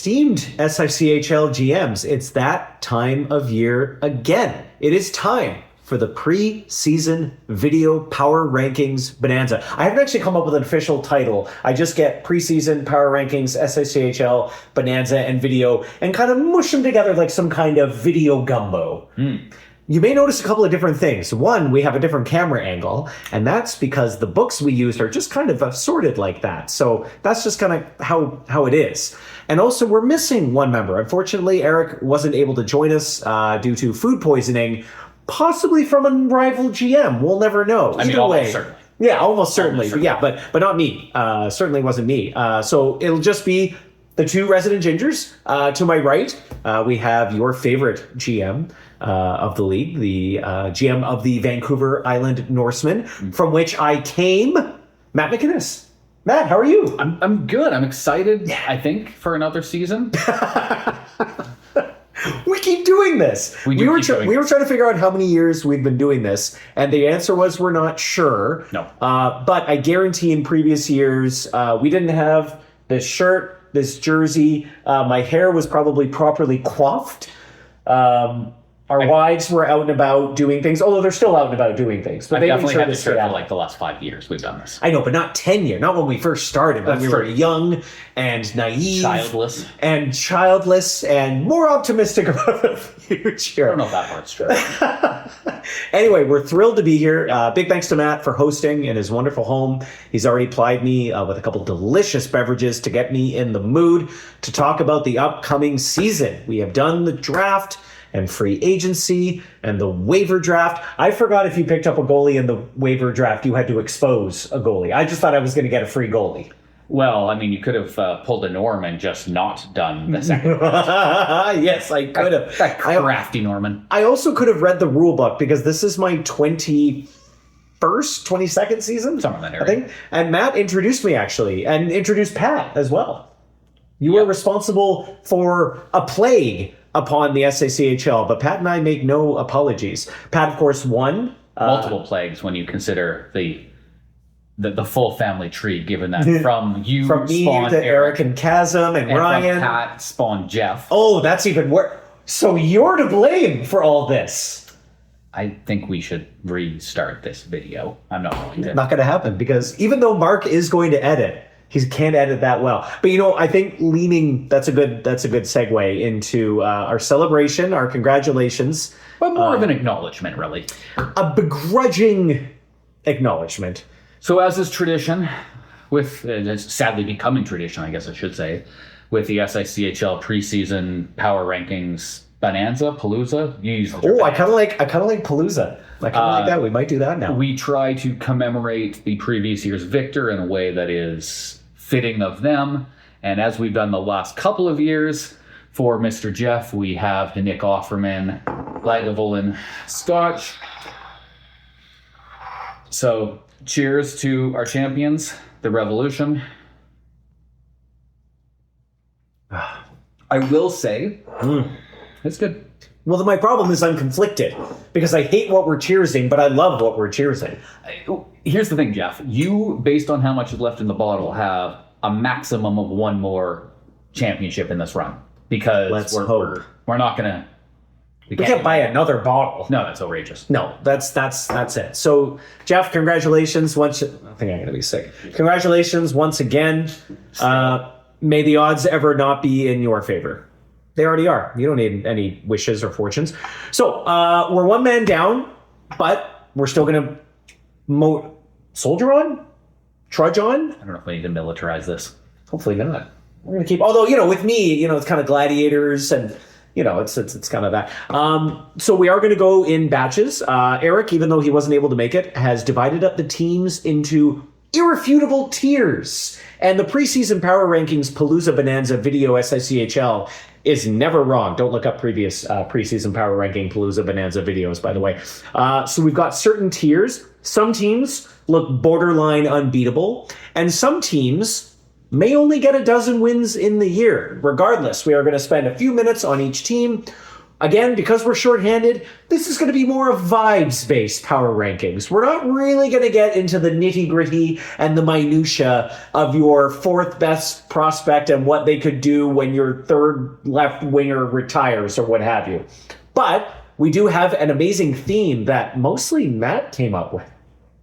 Esteemed SICHL GMs, it's that time of year again. It is time for the pre-season video power rankings bonanza. I haven't actually come up with an official title. I just get pre-season power rankings, SICHL bonanza, and video, and kind of mush them together like some kind of video gumbo. You may notice a couple of different things. One, we have a different camera angle, and that's because the books we used are just kind of assorted like that. So that's just kind of how it is. And also, we're missing one member. Unfortunately, Eric wasn't able to join us due to food poisoning, possibly from a rival GM. We'll never know. I mean, almost certainly. Yeah, almost certainly. Yeah, but not me. Certainly wasn't me. So it'll just be the two resident gingers. To my right, we have your favorite GM of the league, the GM of the Vancouver Island Norsemen, from which I came, Matt McInnes. Matt, how are you? I'm good. I'm excited, I think, for another season. We keep doing this. We were trying to figure out how many years we've been doing this, and the answer was we're not sure. No. But I guarantee in previous years, we didn't have this shirt, this jersey. My hair was probably properly coiffed. Our wives were out and about doing things, although they're still out and about doing things. But I've they definitely had to this shirt for like the last 5 years we've done this. I know, but not 10 years. Not when we first started. When we were young and naive. Childless and more optimistic about the future. I don't know if that part's true. Anyway, we're thrilled to be here. Big thanks to Matt for hosting in his wonderful home. He's already plied me with a couple delicious beverages to get me in the mood to talk about the upcoming season. We have done the draft and free agency and the waiver draft. I forgot if you picked up a goalie in the waiver draft, you had to expose a goalie. I just thought I was going to get a free goalie. Well, I mean, you could have pulled a Norm and just not done the second. Yes, I could have. That crafty Norman. I also could have read the rule book because this is my 22nd season. Something like that, I think. And Matt introduced me actually, and introduced Pat as well. You were responsible for a plague upon the SICHL, but Pat and I make no apologies. Pat, of course, won. Multiple plagues when you consider the full family tree, given that from you from me spawned to Eric and Chasm and Ryan. From Pat spawned Jeff. Oh, that's even worse. So you're to blame for all this. I think we should restart this video. I'm not going to. Not going to happen because even though Mark is going to edit, he can't edit that well. But I think that's a good segue into our celebration, our congratulations. But more of an acknowledgement, really. A begrudging acknowledgement. So as is tradition, with it's sadly becoming tradition, I guess I should say, with the SICHL preseason power rankings Palooza. You use I kind of like Palooza. I kind of like that. We might do that now. We try to commemorate the previous year's victor in a way that is fitting of them. And as we've done the last couple of years, for Mr. Jeff, we have the Nick Offerman Lagavulin Scotch. So cheers to our champions, the Revolution. I will say, it's good. Well, my problem is I'm conflicted because I hate what we're cheersing, but I love what we're cheersing. Here's the thing, Jeff. You, based on how much is left in the bottle, have a maximum of one more championship in this run. Because we're not going to... We can't buy another bottle. No, that's outrageous. No, that's it. So, Jeff, congratulations. I think I'm going to be sick. Congratulations once again. May the odds ever not be in your favor. They already are. You don't need any wishes or fortunes. So, we're one man down, but we're still going to soldier on? Trudge on? I don't know if we need to militarize this. Hopefully not. We're going to keep... Although, with me, it's kind of gladiators and... it's kind of that. So we are going to go in batches. Eric, even though he wasn't able to make it, has divided up the teams into irrefutable tiers. And the preseason power rankings Palooza Bonanza video SICHL is never wrong. Don't look up previous preseason power ranking Palooza Bonanza videos, by the way. So we've got certain tiers. Some teams look borderline unbeatable, and some teams may only get a dozen wins in the year. Regardless, we are going to spend a few minutes on each team, Again, because we're shorthanded, this is going to be more of vibes-based power rankings. We're not really going to get into the nitty-gritty and the minutia of your fourth best prospect and what they could do when your third left winger retires or what have you. But we do have an amazing theme that mostly Matt came up with.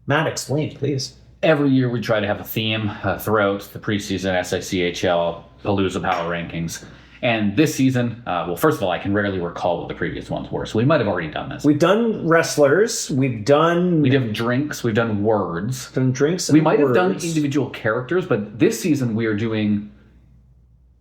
Matt, explain, please. Every year we try to have a theme throughout the preseason SICHL Palooza Power Rankings. And this season, well, first of all, I can rarely recall what the previous ones were, so we might have already done this. We've done wrestlers. We've done drinks. We've done words. Done drinks. We might have done words. individual characters, but this season we are doing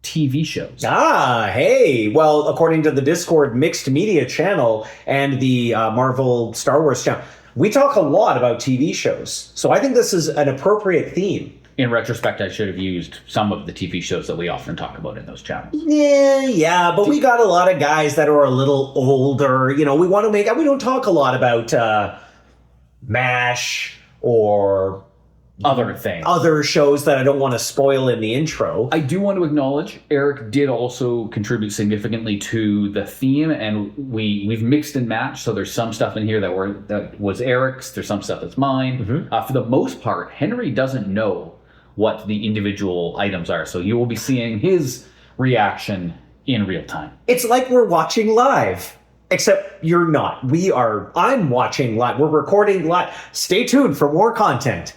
TV shows. Ah, hey. Well, according to the Discord Mixed Media channel and the Marvel Star Wars channel, we talk a lot about TV shows. So I think this is an appropriate theme. In retrospect, I should have used some of the TV shows that we often talk about in those channels. Yeah, but we got a lot of guys that are a little older. You know, we don't talk a lot about MASH or Other things. other shows that I don't want to spoil in the intro. I do want to acknowledge Eric did also contribute significantly to the theme, and we've mixed and matched. So there's some stuff in here that was Eric's. There's some stuff that's mine. For the most part, Henry doesn't know what the individual items are, so you will be seeing his reaction in real time. It's like we're watching live, except you're not. I'm watching live. We're recording live. Stay tuned for more content.